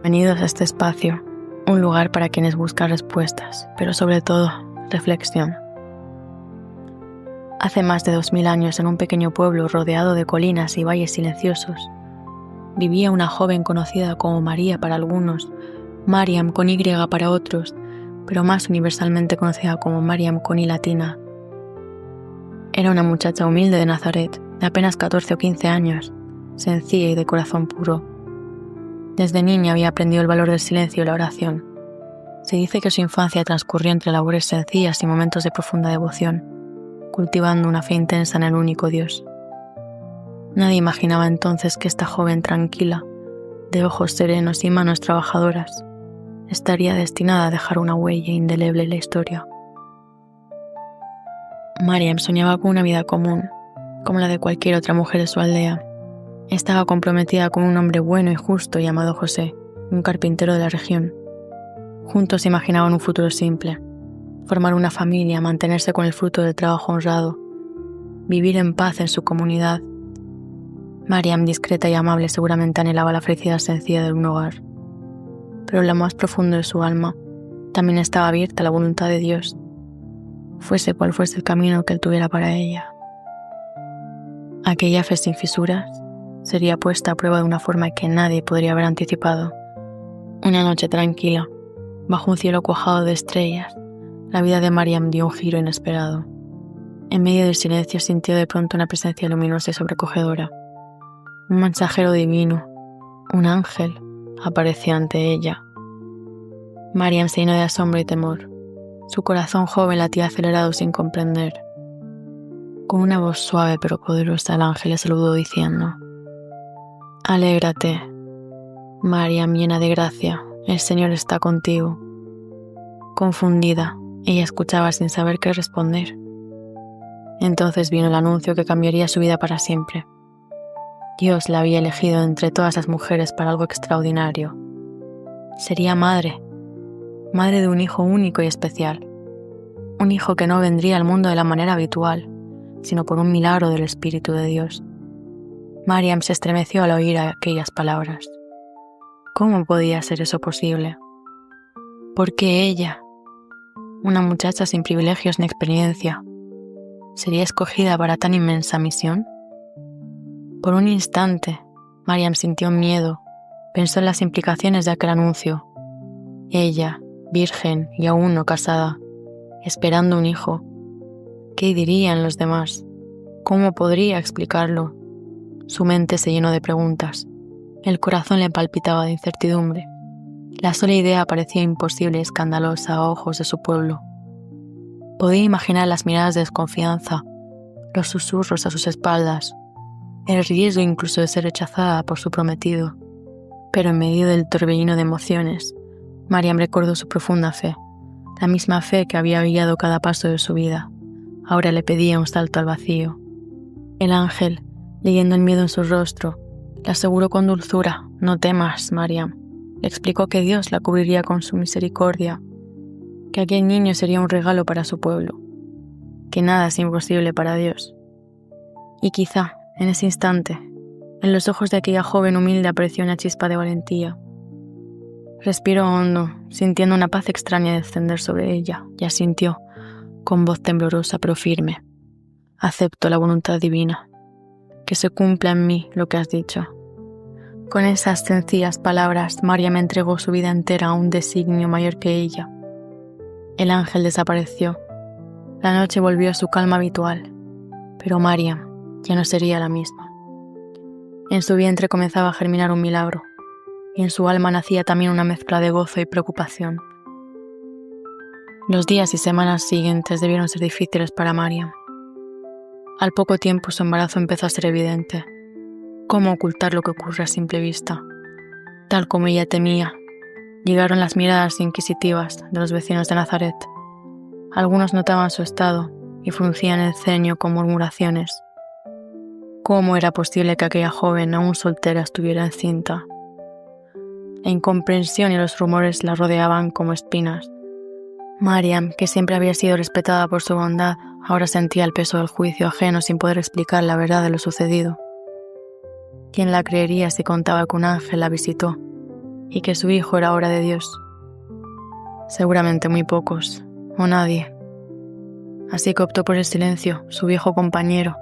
Bienvenidos a este espacio, un lugar para quienes buscan respuestas, pero sobre todo, reflexión. Hace más de 2000 años, en un pequeño pueblo rodeado de colinas y valles silenciosos, vivía una joven conocida como María para algunos, Mariam con Y para otros, pero más universalmente conocida como Mariam con I latina. Era una muchacha humilde de Nazaret, de apenas 14 o 15 años, sencilla y de corazón puro. Desde niña había aprendido el valor del silencio y la oración. Se dice que su infancia transcurrió entre labores sencillas y momentos de profunda devoción, cultivando una fe intensa en el único Dios. Nadie imaginaba entonces que esta joven tranquila, de ojos serenos y manos trabajadoras, estaría destinada a dejar una huella indeleble en la historia. Mariam soñaba con una vida común, como la de cualquier otra mujer de su aldea. Estaba comprometida con un hombre bueno y justo llamado José, un carpintero de la región. Juntos imaginaban un futuro simple: formar una familia, mantenerse con el fruto del trabajo honrado, vivir en paz en su comunidad. Mariam, discreta y amable, seguramente anhelaba la felicidad sencilla de un hogar. Pero en lo más profundo de su alma también estaba abierta a la voluntad de Dios, fuese cual fuese el camino que Él tuviera para ella. Aquella fe sin fisuras sería puesta a prueba de una forma que nadie podría haber anticipado. Una noche tranquila, bajo un cielo cuajado de estrellas, la vida de Mariam dio un giro inesperado. En medio del silencio sintió de pronto una presencia luminosa y sobrecogedora. Un mensajero divino, un ángel, apareció ante ella. Mariam se llenó de asombro y temor. Su corazón joven latía acelerado sin comprender. Con una voz suave pero poderosa, el ángel le saludó diciendo: «Alégrate, Mariam, llena de gracia, el Señor está contigo». Confundida, ella escuchaba sin saber qué responder. Entonces vino el anuncio que cambiaría su vida para siempre. Dios la había elegido entre todas las mujeres para algo extraordinario. Sería madre de un hijo único y especial. Un hijo que no vendría al mundo de la manera habitual, sino por un milagro del Espíritu de Dios. Mariam se estremeció al oír aquellas palabras. ¿Cómo podía ser eso posible? ¿Por qué ella, una muchacha sin privilegios ni experiencia, sería escogida para tan inmensa misión? Por un instante, Mariam sintió miedo, pensó en las implicaciones de aquel anuncio. Ella, virgen y aún no casada, esperando un hijo. ¿Qué dirían los demás? ¿Cómo podría explicarlo? Su mente se llenó de preguntas. El corazón le palpitaba de incertidumbre. La sola idea parecía imposible y escandalosa a ojos de su pueblo. Podía imaginar las miradas de desconfianza, los susurros a sus espaldas, el riesgo incluso de ser rechazada por su prometido. Pero en medio del torbellino de emociones, Mariam recordó su profunda fe, la misma fe que había guiado cada paso de su vida. Ahora le pedía un salto al vacío. El ángel, leyendo el miedo en su rostro, le aseguró con dulzura: «No temas, Mariam». Le explicó que Dios la cubriría con su misericordia, que aquel niño sería un regalo para su pueblo, que nada es imposible para Dios. Y quizá, en ese instante, en los ojos de aquella joven humilde apareció una chispa de valentía. Respiró hondo, sintiendo una paz extraña descender sobre ella, y asintió, con voz temblorosa pero firme: «Acepto la voluntad divina. Que se cumpla en mí lo que has dicho». Con esas sencillas palabras, Mariam entregó su vida entera a un designio mayor que ella. El ángel desapareció. La noche volvió a su calma habitual, pero Mariam ya no sería la misma. En su vientre comenzaba a germinar un milagro, y en su alma nacía también una mezcla de gozo y preocupación. Los días y semanas siguientes debieron ser difíciles para Mariam. Al poco tiempo su embarazo empezó a ser evidente. ¿Cómo ocultar lo que ocurre a simple vista? Tal como ella temía, llegaron las miradas inquisitivas de los vecinos de Nazaret. Algunos notaban su estado y fruncían el ceño con murmuraciones. ¿Cómo era posible que aquella joven, aún soltera, estuviera encinta? La incomprensión y los rumores la rodeaban como espinas. Mariam, que siempre había sido respetada por su bondad, ahora sentía el peso del juicio ajeno sin poder explicar la verdad de lo sucedido. ¿Quién la creería si contaba que un ángel la visitó, y que su hijo era obra de Dios. Seguramente muy pocos, o nadie. Así que optó por el silencio, su viejo compañero.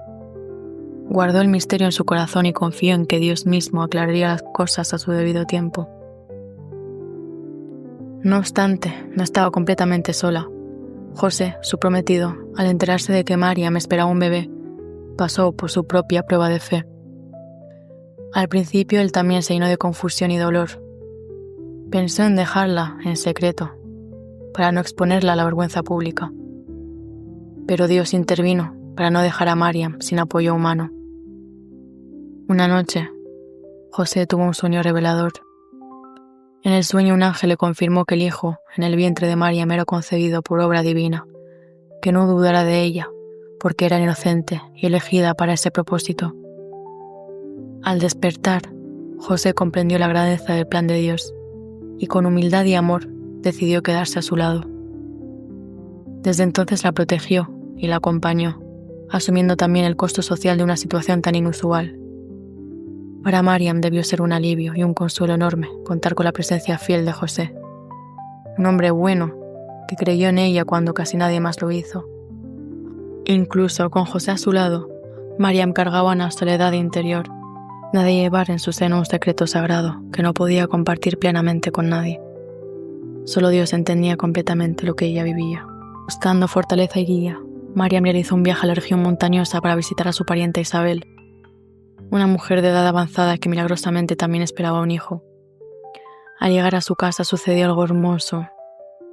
Guardó el misterio en su corazón y confió en que Dios mismo aclararía las cosas a su debido tiempo. No obstante, no estaba completamente sola. José, su prometido, al enterarse de que Mariam esperaba un bebé, pasó por su propia prueba de fe. Al principio él también se llenó de confusión y dolor. Pensó en dejarla en secreto, para no exponerla a la vergüenza pública. Pero Dios intervino para no dejar a Mariam sin apoyo humano. Una noche, José tuvo un sueño revelador. En el sueño un ángel le confirmó que el hijo en el vientre de Mariam era concebido por obra divina, que no dudara de ella, porque era inocente y elegida para ese propósito. Al despertar, José comprendió la grandeza del plan de Dios y con humildad y amor decidió quedarse a su lado. Desde entonces la protegió y la acompañó, asumiendo también el costo social de una situación tan inusual. Para Mariam debió ser un alivio y un consuelo enorme contar con la presencia fiel de José, un hombre bueno que creyó en ella cuando casi nadie más lo hizo. Incluso con José a su lado, Mariam cargaba una soledad interior, de llevar en su seno un secreto sagrado que no podía compartir plenamente con nadie. Solo Dios entendía completamente lo que ella vivía. Buscando fortaleza y guía, Mariam realizó un viaje a la región montañosa para visitar a su parienta Isabel, una mujer de edad avanzada que milagrosamente también esperaba un hijo. Al llegar a su casa sucedió algo hermoso.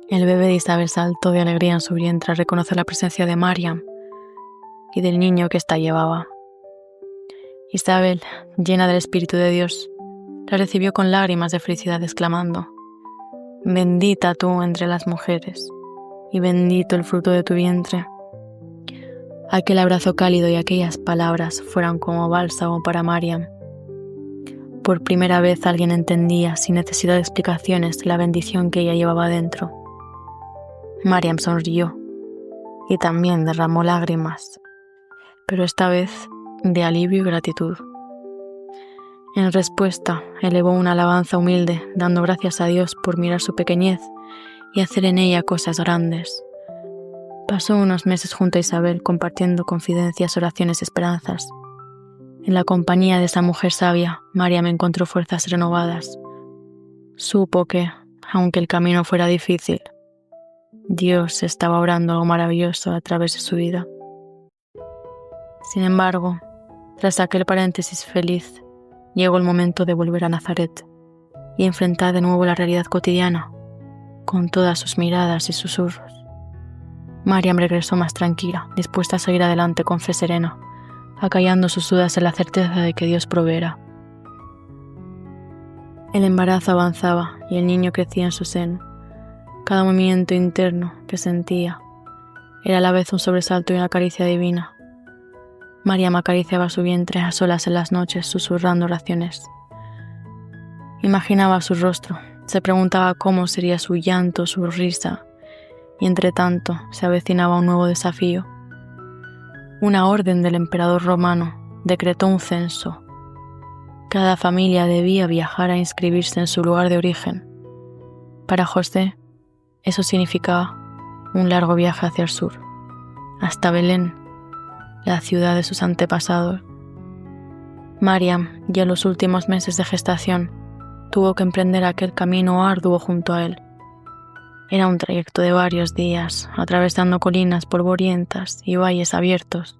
El bebé de Isabel saltó de alegría en su vientre al reconocer la presencia de Mariam y del niño que ésta llevaba. Isabel, llena del Espíritu de Dios, la recibió con lágrimas de felicidad, exclamando: «Bendita tú entre las mujeres, y bendito el fruto de tu vientre». Aquel abrazo cálido y aquellas palabras fueron como bálsamo para Mariam. Por primera vez alguien entendía, sin necesidad de explicaciones, la bendición que ella llevaba dentro. Mariam sonrió y también derramó lágrimas, pero esta vez de alivio y gratitud. En respuesta, elevó una alabanza humilde, dando gracias a Dios por mirar su pequeñez y hacer en ella cosas grandes. Pasó unos meses junto a Isabel, compartiendo confidencias, oraciones y esperanzas. En la compañía de esa mujer sabia, Mariam encontró fuerzas renovadas. Supo que, aunque el camino fuera difícil, Dios estaba obrando algo maravilloso a través de su vida. Sin embargo, tras aquel paréntesis feliz, llegó el momento de volver a Nazaret y enfrentar de nuevo la realidad cotidiana, con todas sus miradas y susurros. Mariam regresó más tranquila, dispuesta a seguir adelante con fe serena, acallando sus dudas en la certeza de que Dios proveerá. El embarazo avanzaba y el niño crecía en su seno. Cada movimiento interno que sentía era a la vez un sobresalto y una caricia divina. Mariam acariciaba su vientre a solas en las noches, susurrando oraciones. Imaginaba su rostro, se preguntaba cómo sería su llanto, su risa, y entre tanto se avecinaba un nuevo desafío. Una orden del emperador romano decretó un censo. Cada familia debía viajar a inscribirse en su lugar de origen. Para José, eso significaba un largo viaje hacia el sur, hasta Belén, la ciudad de sus antepasados. Mariam, ya en los últimos meses de gestación, tuvo que emprender aquel camino arduo junto a él. Era un trayecto de varios días, atravesando colinas polvorientas y valles abiertos.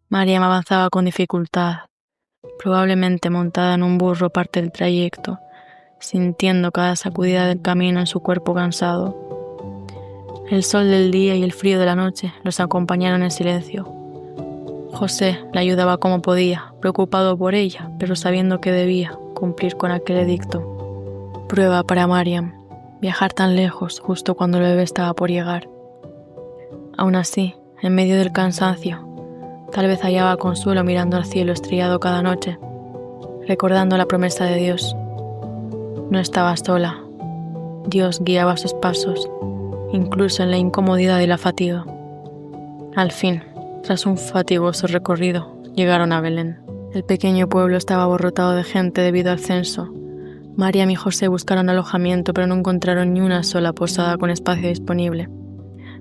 Mariam avanzaba con dificultad, probablemente montada en un burro parte del trayecto, sintiendo cada sacudida del camino en su cuerpo cansado. El sol del día y el frío de la noche los acompañaron en silencio. José la ayudaba como podía, preocupado por ella, pero sabiendo que debía cumplir con aquel edicto. Prueba para Mariam, viajar tan lejos justo cuando el bebé estaba por llegar. Aún así, en medio del cansancio, tal vez hallaba consuelo mirando al cielo estrellado cada noche, recordando la promesa de Dios. No estaba sola. Dios guiaba sus pasos, incluso en la incomodidad y la fatiga. Al fin, tras un fatigoso recorrido, llegaron a Belén. El pequeño pueblo estaba abarrotado de gente debido al censo. Mariam y José buscaron alojamiento, pero no encontraron ni una sola posada con espacio disponible.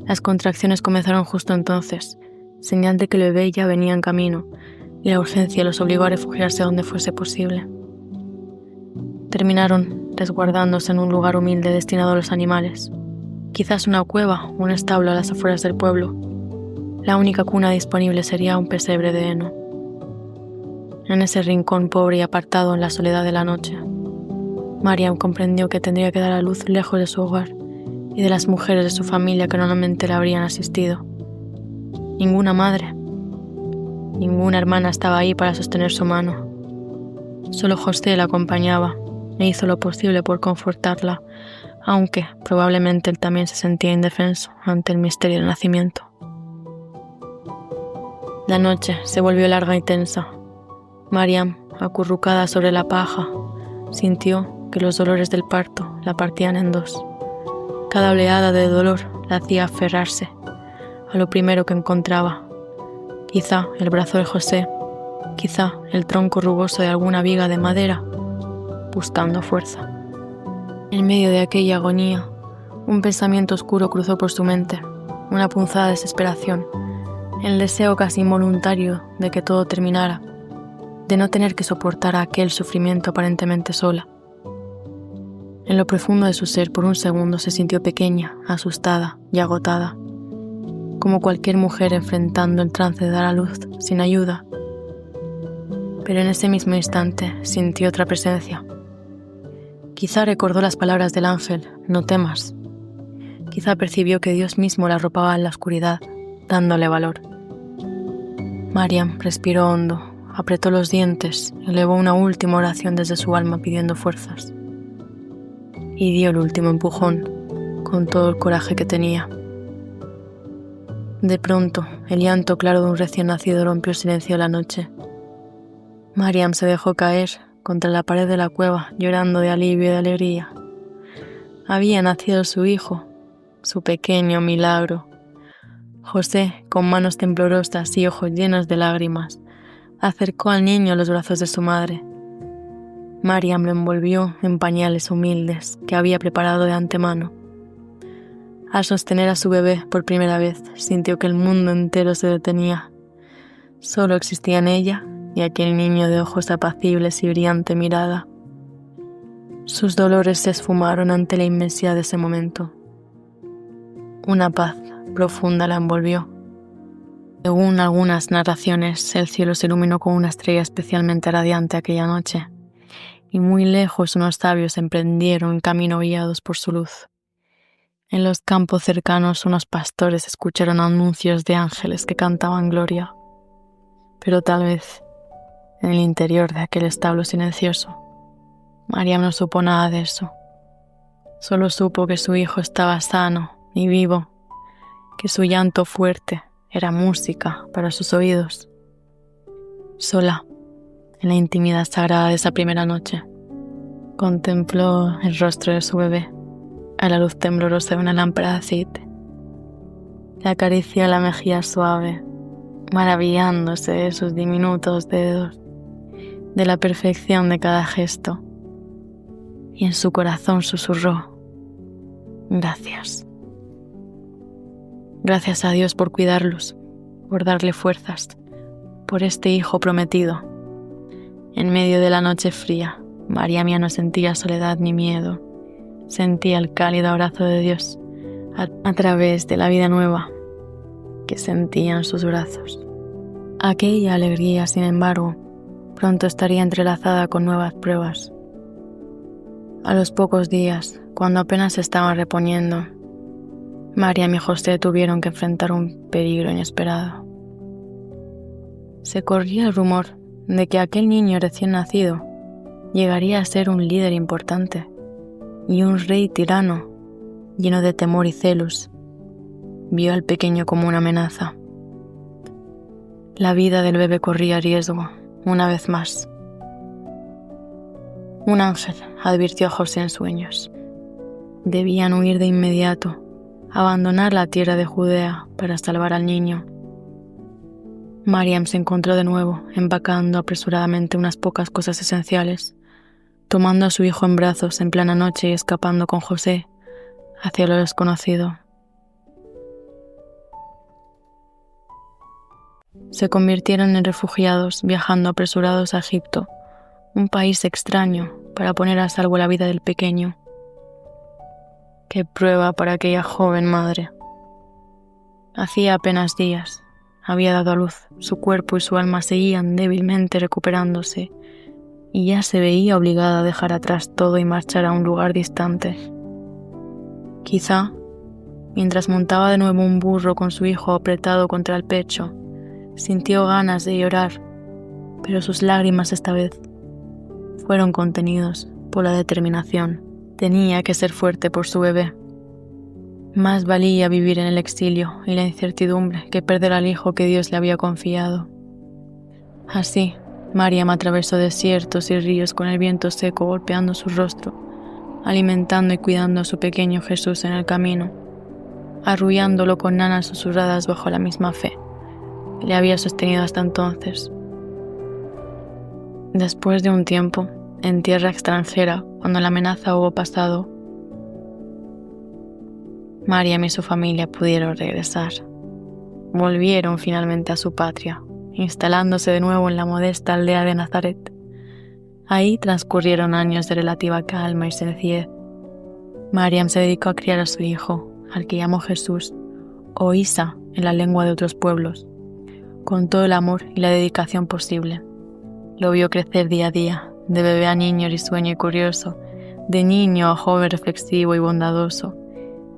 Las contracciones comenzaron justo entonces, señal de que el bebé ya venía en camino, y la urgencia los obligó a refugiarse donde fuese posible. Terminaron resguardándose en un lugar humilde destinado a los animales, quizás una cueva o un establo a las afueras del pueblo. La única cuna disponible sería un pesebre de heno. En ese rincón pobre y apartado en la soledad de la noche, Mariam comprendió que tendría que dar a luz lejos de su hogar y de las mujeres de su familia que normalmente la habrían asistido. Ninguna madre, ninguna hermana estaba ahí para sostener su mano. Solo José la acompañaba e hizo lo posible por confortarla, aunque probablemente él también se sentía indefenso ante el misterio del nacimiento. La noche se volvió larga y tensa. Mariam, acurrucada sobre la paja, sintió que los dolores del parto la partían en dos. Cada oleada de dolor la hacía aferrarse a lo primero que encontraba, quizá el brazo de José, quizá el tronco rugoso de alguna viga de madera, buscando fuerza. En medio de aquella agonía, un pensamiento oscuro cruzó por su mente, una punzada de desesperación, el deseo casi involuntario de que todo terminara, de no tener que soportar aquel sufrimiento aparentemente sola. En lo profundo de su ser, por un segundo, se sintió pequeña, asustada y agotada, como cualquier mujer enfrentando el trance de dar a luz sin ayuda. Pero en ese mismo instante sintió otra presencia. Quizá recordó las palabras del ángel, no temas. Quizá percibió que Dios mismo la arropaba en la oscuridad, dándole valor. Mariam respiró hondo, apretó los dientes, elevó una última oración desde su alma pidiendo fuerzas. Y dio el último empujón, con todo el coraje que tenía. De pronto, el llanto claro de un recién nacido rompió el silencio de la noche. Mariam se dejó caer contra la pared de la cueva, llorando de alivio y de alegría. Había nacido su hijo, su pequeño milagro. José, con manos temblorosas y ojos llenos de lágrimas, acercó al niño a los brazos de su madre. Mariam lo envolvió en pañales humildes que había preparado de antemano. Al sostener a su bebé por primera vez, sintió que el mundo entero se detenía. Solo existían ella y aquel niño de ojos apacibles y brillante mirada. Sus dolores se esfumaron ante la inmensidad de ese momento. Una paz profunda la envolvió. Según algunas narraciones, el cielo se iluminó con una estrella especialmente radiante aquella noche, y muy lejos unos sabios emprendieron camino guiados por su luz. En los campos cercanos unos pastores escucharon anuncios de ángeles que cantaban gloria. Pero tal vez, en el interior de aquel establo silencioso, Mariam no supo nada de eso. Solo supo que su hijo estaba sano y vivo, que su llanto fuerte era música para sus oídos. Sola, en la intimidad sagrada de esa primera noche, contempló el rostro de su bebé a la luz temblorosa de una lámpara de aceite. Le acarició la mejilla suave, maravillándose de sus diminutos dedos, de la perfección de cada gesto, y en su corazón susurró: gracias. Gracias a Dios por cuidarlos, por darle fuerzas, por este hijo prometido. En medio de la noche fría, Mariam ya no sentía soledad ni miedo. Sentía el cálido abrazo de Dios a través de la vida nueva que sentía en sus brazos. Aquella alegría, sin embargo, pronto estaría entrelazada con nuevas pruebas. A los pocos días, cuando apenas se estaban reponiendo, Mariam y José tuvieron que enfrentar un peligro inesperado. Se corría el rumor de que aquel niño recién nacido llegaría a ser un líder importante y un rey tirano, lleno de temor y celos. Vio al pequeño como una amenaza. La vida del bebé corría riesgo, una vez más. Un ángel advirtió a José en sueños. Debían huir de inmediato, abandonar la tierra de Judea para salvar al niño. Mariam se encontró de nuevo empacando apresuradamente unas pocas cosas esenciales, tomando a su hijo en brazos en plena noche y escapando con José hacia lo desconocido. Se convirtieron en refugiados viajando apresurados a Egipto, un país extraño, para poner a salvo la vida del pequeño. ¡Qué prueba para aquella joven madre! Hacía apenas días había dado a luz, su cuerpo y su alma seguían débilmente recuperándose, y ya se veía obligada a dejar atrás todo y marchar a un lugar distante. Quizá, mientras montaba de nuevo un burro con su hijo apretado contra el pecho, sintió ganas de llorar, pero sus lágrimas esta vez fueron contenidos por la determinación. Tenía que ser fuerte por su bebé. Más valía vivir en el exilio y la incertidumbre que perder al hijo que Dios le había confiado. Así, Mariam atravesó desiertos y ríos con el viento seco golpeando su rostro, alimentando y cuidando a su pequeño Jesús en el camino, arrullándolo con nanas susurradas bajo la misma fe que le había sostenido hasta entonces. Después de un tiempo, en tierra extranjera, cuando la amenaza hubo pasado, Mariam y su familia pudieron regresar. Volvieron finalmente a su patria, instalándose de nuevo en la modesta aldea de Nazaret. Ahí transcurrieron años de relativa calma y sencillez. Mariam se dedicó a criar a su hijo, al que llamó Jesús, o Isa en la lengua de otros pueblos, con todo el amor y la dedicación posible. Lo vio crecer día a día, de bebé a niño risueño y curioso, de niño a joven reflexivo y bondadoso.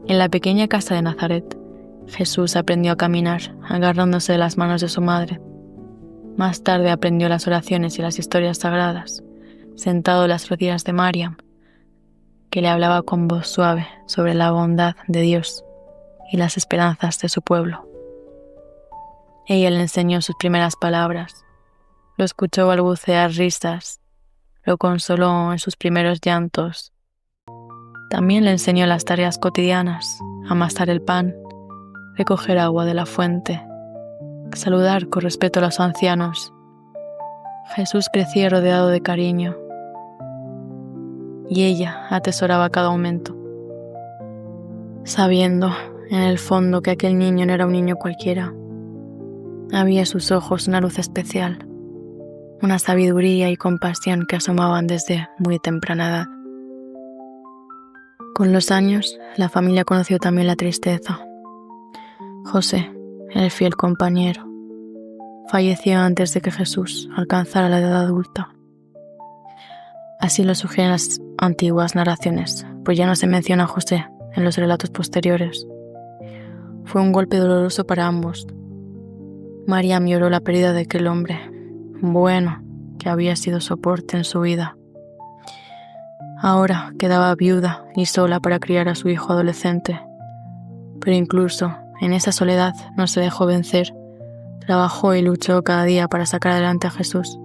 En la pequeña casa de Nazaret, Jesús aprendió a caminar, agarrándose de las manos de su madre. Más tarde aprendió las oraciones y las historias sagradas, sentado en las rodillas de Mariam, que le hablaba con voz suave sobre la bondad de Dios y las esperanzas de su pueblo. Ella le enseñó sus primeras palabras, lo escuchó balbucear risas, lo consoló en sus primeros llantos. También le enseñó las tareas cotidianas, amasar el pan, recoger agua de la fuente, saludar con respeto a los ancianos. Jesús crecía rodeado de cariño y ella atesoraba cada momento, sabiendo en el fondo que aquel niño no era un niño cualquiera. Había en sus ojos una luz especial, una sabiduría y compasión que asomaban desde muy temprana edad. Con los años, la familia conoció también la tristeza. José, el fiel compañero, falleció antes de que Jesús alcanzara la edad adulta. Así lo sugieren las antiguas narraciones, pues ya no se menciona a José en los relatos posteriores. Fue un golpe doloroso para ambos. Mariam lloró la pérdida de aquel hombre, bueno, que había sido soporte en su vida. Ahora quedaba viuda y sola para criar a su hijo adolescente. Pero incluso en esa soledad no se dejó vencer. Trabajó y luchó cada día para sacar adelante a Jesús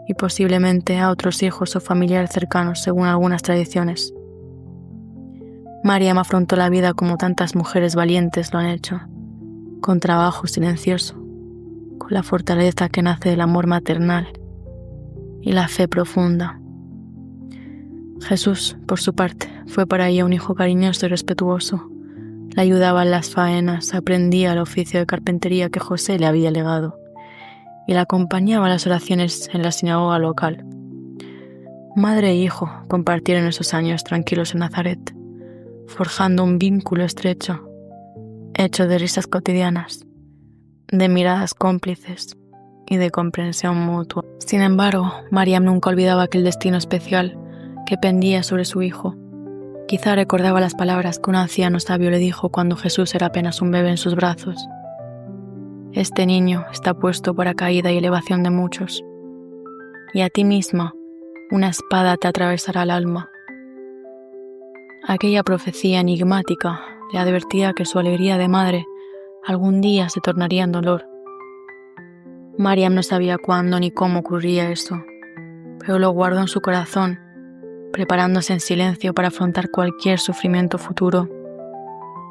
y posiblemente a otros hijos o familiares cercanos, según algunas tradiciones. Mariam afrontó la vida como tantas mujeres valientes lo han hecho, con trabajo silencioso, con la fortaleza que nace del amor maternal y la fe profunda. Jesús, por su parte, fue para ella un hijo cariñoso y respetuoso. La ayudaba en las faenas, aprendía el oficio de carpintería que José le había legado y la acompañaba a las oraciones en la sinagoga local. Madre e hijo compartieron esos años tranquilos en Nazaret, forjando un vínculo estrecho, hecho de risas cotidianas, de miradas cómplices y de comprensión mutua. Sin embargo, Mariam nunca olvidaba aquel destino especial que pendía sobre su hijo. Quizá recordaba las palabras que un anciano sabio le dijo cuando Jesús era apenas un bebé en sus brazos. Este niño está puesto para caída y elevación de muchos, y a ti misma una espada te atravesará el alma. Aquella profecía enigmática le advertía que su alegría de madre algún día se tornaría en dolor. Mariam no sabía cuándo ni cómo ocurría eso, pero lo guardó en su corazón, preparándose en silencio para afrontar cualquier sufrimiento futuro.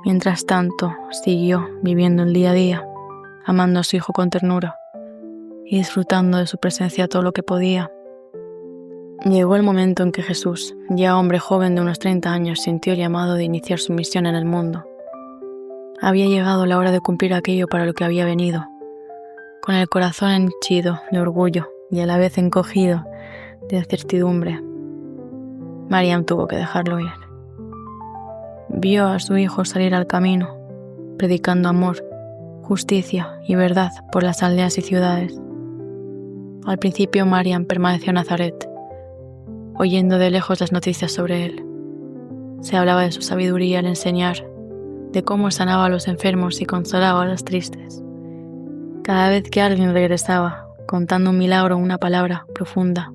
Mientras tanto, siguió viviendo el día a día, amando a su hijo con ternura y disfrutando de su presencia todo lo que podía. Llegó el momento en que Jesús, ya hombre joven de unos 30 años, sintió el llamado de iniciar su misión en el mundo. Había llegado la hora de cumplir aquello para lo que había venido. Con el corazón henchido de orgullo y a la vez encogido de certidumbre, Mariam tuvo que dejarlo ir. Vio a su hijo salir al camino, predicando amor, justicia y verdad por las aldeas y ciudades. Al principio Mariam permaneció en Nazaret, oyendo de lejos las noticias sobre él. Se hablaba de su sabiduría al enseñar, de cómo sanaba a los enfermos y consolaba a los tristes. Cada vez que alguien regresaba, contando un milagro o una palabra profunda,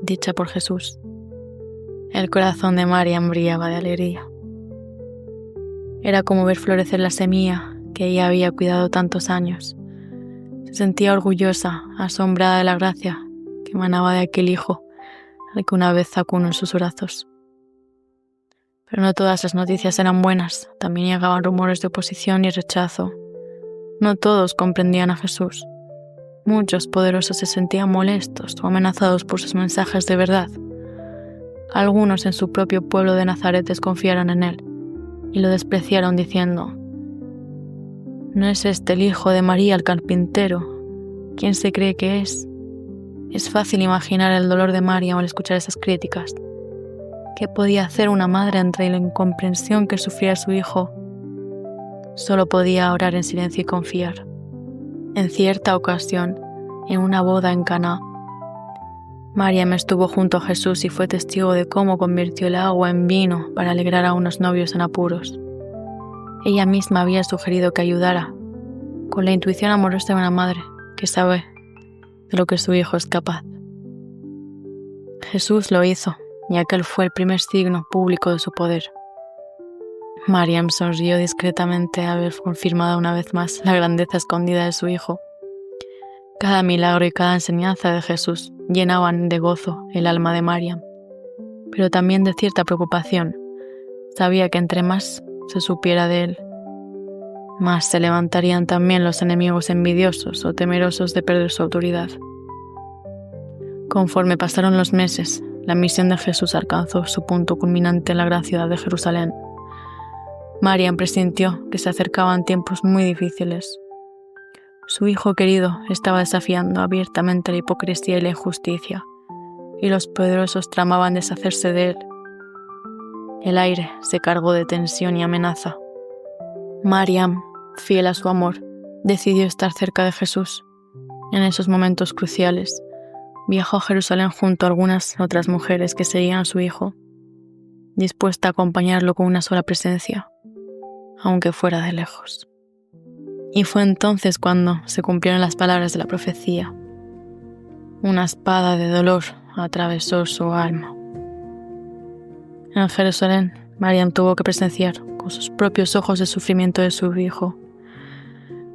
dicha por Jesús, el corazón de Mariam brillaba de alegría. Era como ver florecer la semilla que ella había cuidado tantos años. Se sentía orgullosa, asombrada de la gracia que emanaba de aquel hijo al que una vez acunó en sus brazos. Pero no todas las noticias eran buenas, también llegaban rumores de oposición y rechazo. No todos comprendían a Jesús. Muchos poderosos se sentían molestos o amenazados por sus mensajes de verdad. Algunos en su propio pueblo de Nazaret desconfiaron en él y lo despreciaron diciendo: ¿no es este el hijo de María el carpintero? ¿Quién se cree que es? Es fácil imaginar el dolor de María al escuchar esas críticas. ¿Qué podía hacer una madre ante la incomprensión que sufría su hijo? Solo podía orar en silencio y confiar. En cierta ocasión, en una boda en Caná, Mariam estuvo junto a Jesús y fue testigo de cómo convirtió el agua en vino para alegrar a unos novios en apuros. Ella misma había sugerido que ayudara, con la intuición amorosa de una madre que sabe de lo que su hijo es capaz. Jesús lo hizo, y aquel fue el primer signo público de su poder. Mariam sonrió discretamente al haber confirmado una vez más la grandeza escondida de su hijo. Cada milagro y cada enseñanza de Jesús llenaban de gozo el alma de Mariam, pero también de cierta preocupación. Sabía que entre más se supiera de él, más se levantarían también los enemigos envidiosos o temerosos de perder su autoridad. Conforme pasaron los meses, la misión de Jesús alcanzó su punto culminante en la gran ciudad de Jerusalén. Mariam presintió que se acercaban tiempos muy difíciles. Su hijo querido estaba desafiando abiertamente la hipocresía y la injusticia, y los poderosos tramaban deshacerse de él. El aire se cargó de tensión y amenaza. Mariam, fiel a su amor, decidió estar cerca de Jesús. En esos momentos cruciales, viajó a Jerusalén junto a algunas otras mujeres que seguían a su hijo, dispuesta a acompañarlo con una sola presencia, aunque fuera de lejos. Y fue entonces cuando se cumplieron las palabras de la profecía. Una espada de dolor atravesó su alma. En Jerusalén, Mariam tuvo que presenciar con sus propios ojos el sufrimiento de su hijo.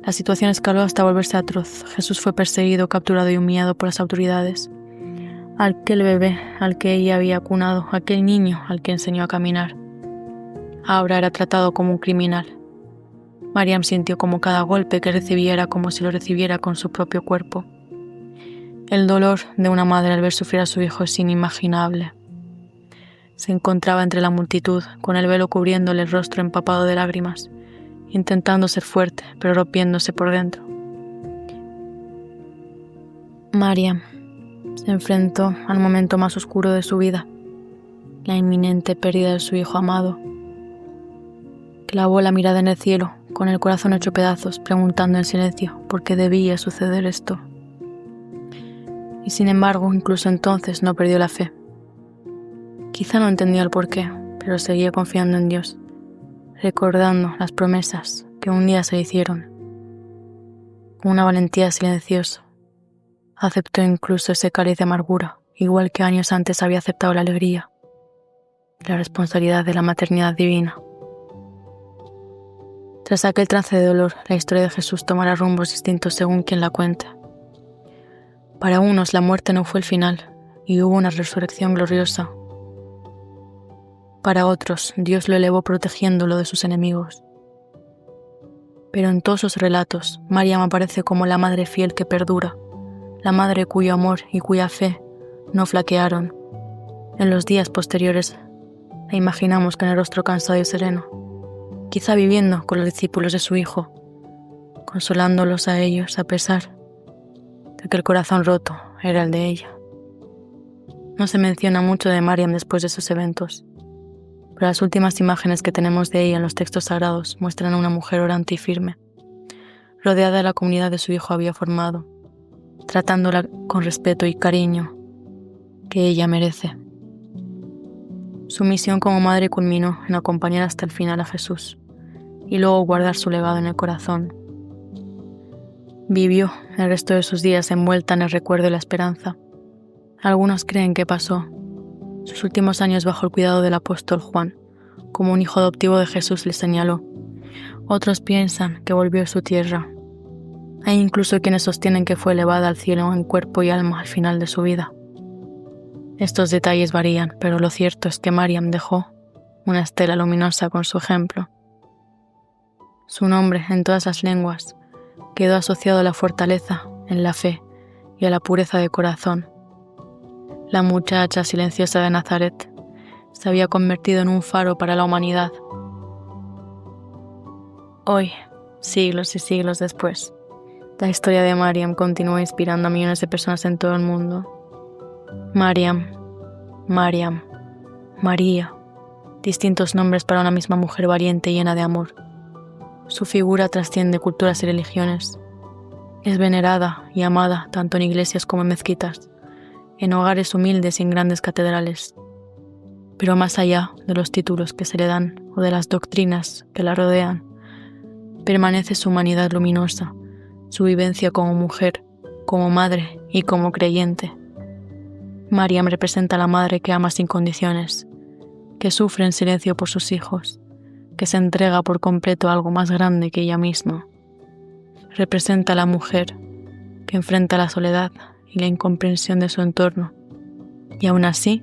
La situación escaló hasta volverse atroz. Jesús fue perseguido, capturado y humillado por las autoridades. Aquel bebé al que ella había acunado, aquel niño al que enseñó a caminar, ahora era tratado como un criminal. Mariam sintió como cada golpe que recibía era como si lo recibiera con su propio cuerpo. El dolor de una madre al ver sufrir a su hijo es inimaginable. Se encontraba entre la multitud, con el velo cubriéndole el rostro empapado de lágrimas, intentando ser fuerte, pero rompiéndose por dentro. Mariam se enfrentó al momento más oscuro de su vida, la inminente pérdida de su hijo amado. Clavó la mirada en el cielo, con el corazón hecho pedazos, preguntando en silencio por qué debía suceder esto. Y sin embargo, incluso entonces no perdió la fe. Quizá no entendía el porqué, pero seguía confiando en Dios, recordando las promesas que un día se hicieron. Con una valentía silenciosa, aceptó incluso ese cáliz de amargura, igual que años antes había aceptado la alegría y la responsabilidad de la maternidad divina. Tras aquel trance de dolor, la historia de Jesús tomará rumbos distintos según quien la cuente. Para unos la muerte no fue el final y hubo una resurrección gloriosa. Para otros, Dios lo elevó protegiéndolo de sus enemigos. Pero en todos sus relatos, Mariam aparece como la madre fiel que perdura, la madre cuyo amor y cuya fe no flaquearon, En los días posteriores la imaginamos con el rostro cansado y sereno, quizá viviendo con los discípulos de su Hijo, consolándolos a ellos a pesar de que el corazón roto era el de ella. No se menciona mucho de Mariam después de esos eventos, pero las últimas imágenes que tenemos de ella en los textos sagrados muestran a una mujer orante y firme, rodeada de la comunidad de su Hijo había formado, tratándola con respeto y cariño que ella merece. Su misión como madre culminó en acompañar hasta el final a Jesús y luego guardar su legado en el corazón. Vivió el resto de sus días envuelta en el recuerdo y la esperanza. Algunos creen que pasó sus últimos años bajo el cuidado del apóstol Juan, como un hijo adoptivo de Jesús le señaló. Otros piensan que volvió a su tierra. Hay incluso quienes sostienen que fue elevada al cielo en cuerpo y alma al final de su vida. Estos detalles varían, pero lo cierto es que Mariam dejó una estela luminosa con su ejemplo. Su nombre, en todas las lenguas, quedó asociado a la fortaleza en la fe y a la pureza de corazón. La muchacha silenciosa de Nazaret se había convertido en un faro para la humanidad. Hoy, siglos y siglos después, la historia de Mariam continúa inspirando a millones de personas en todo el mundo. Mariam, Mariam, María, distintos nombres para una misma mujer valiente y llena de amor. Su figura trasciende culturas y religiones. Es venerada y amada tanto en iglesias como en mezquitas, en hogares humildes y en grandes catedrales. Pero más allá de los títulos que se le dan o de las doctrinas que la rodean, permanece su humanidad luminosa, su vivencia como mujer, como madre y como creyente. Mariam representa a la madre que ama sin condiciones, que sufre en silencio por sus hijos, que se entrega por completo a algo más grande que ella misma. Representa a la mujer que enfrenta la soledad y la incomprensión de su entorno, y aún así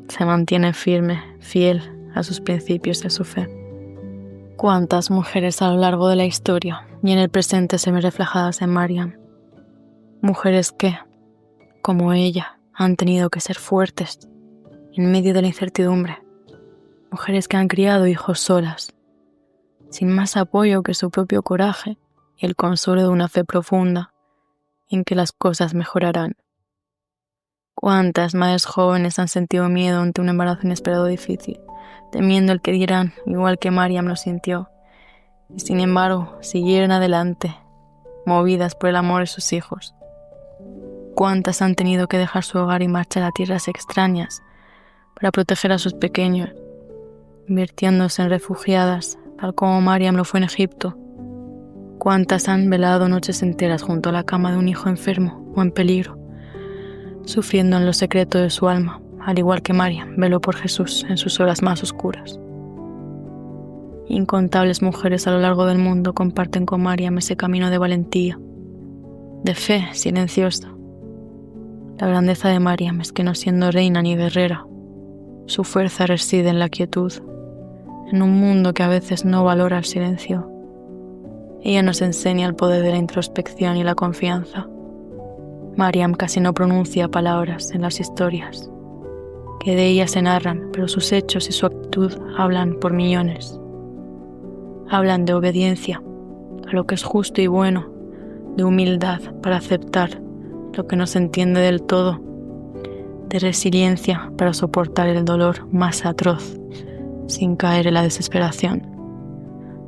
se mantiene firme, fiel a sus principios y a su fe. ¿Cuántas mujeres a lo largo de la historia y en el presente se ven reflejadas en Mariam? Mujeres que, como ella, han tenido que ser fuertes en medio de la incertidumbre. Mujeres que han criado hijos solas, sin más apoyo que su propio coraje y el consuelo de una fe profunda en que las cosas mejorarán. ¿Cuántas madres jóvenes han sentido miedo ante un embarazo inesperado difícil, temiendo el que dirán, igual que Mariam lo sintió, y sin embargo siguieron adelante, movidas por el amor de sus hijos? ¿Cuántas han tenido que dejar su hogar y marchar a tierras extrañas para proteger a sus pequeños, convirtiéndose en refugiadas, tal como Mariam lo fue en Egipto? ¿Cuántas han velado noches enteras junto a la cama de un hijo enfermo o en peligro, sufriendo en lo secreto de su alma, al igual que Mariam veló por Jesús en sus horas más oscuras? Incontables mujeres a lo largo del mundo comparten con Mariam ese camino de valentía, de fe silenciosa. La grandeza de Mariam es que no siendo reina ni guerrera, su fuerza reside en la quietud, en un mundo que a veces no valora el silencio. Ella nos enseña el poder de la introspección y la confianza. Mariam casi no pronuncia palabras en las historias, que de ella se narran, pero sus hechos y su actitud hablan por millones. Hablan de obediencia a lo que es justo y bueno, de humildad para aceptar lo que no se entiende del todo, de resiliencia para soportar el dolor más atroz sin caer en la desesperación.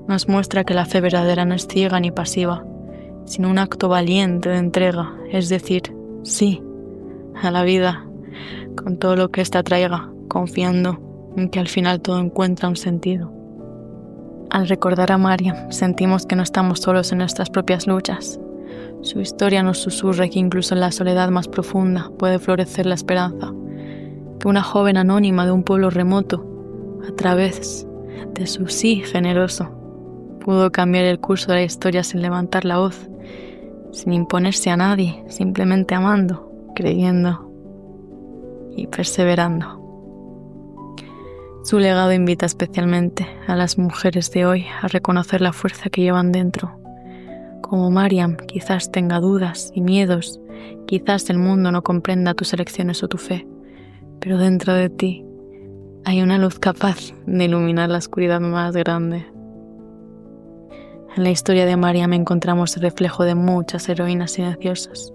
Nos muestra que la fe verdadera no es ciega ni pasiva, sino un acto valiente de entrega, es decir, sí a la vida, con todo lo que ésta traiga, confiando en que al final todo encuentra un sentido. Al recordar a Mariam, sentimos que no estamos solos en nuestras propias luchas. Su historia nos susurra que incluso en la soledad más profunda puede florecer la esperanza, que una joven anónima de un pueblo remoto, a través de su sí generoso, pudo cambiar el curso de la historia sin levantar la voz, sin imponerse a nadie, simplemente amando, creyendo y perseverando. Su legado invita especialmente a las mujeres de hoy a reconocer la fuerza que llevan dentro. Como Mariam, quizás tenga dudas y miedos, quizás el mundo no comprenda tus elecciones o tu fe, pero dentro de ti hay una luz capaz de iluminar la oscuridad más grande. En la historia de Mariam encontramos el reflejo de muchas heroínas silenciosas,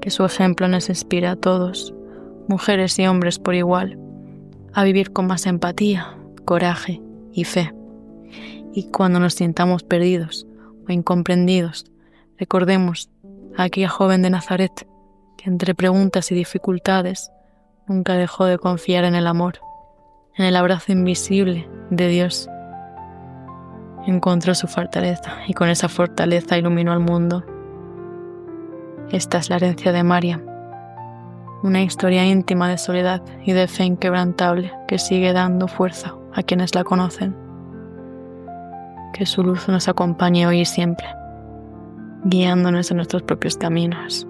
que su ejemplo nos inspira a todos, mujeres y hombres por igual, a vivir con más empatía, coraje y fe. Y cuando nos sintamos perdidos o incomprendidos, recordemos a aquella joven de Nazaret que entre preguntas y dificultades nunca dejó de confiar en el amor, en el abrazo invisible de Dios. Encontró su fortaleza y con esa fortaleza iluminó al mundo. Esta es la herencia de Mariam, una historia íntima de soledad y de fe inquebrantable que sigue dando fuerza a quienes la conocen. Que su luz nos acompañe hoy y siempre, guiándonos en nuestros propios caminos.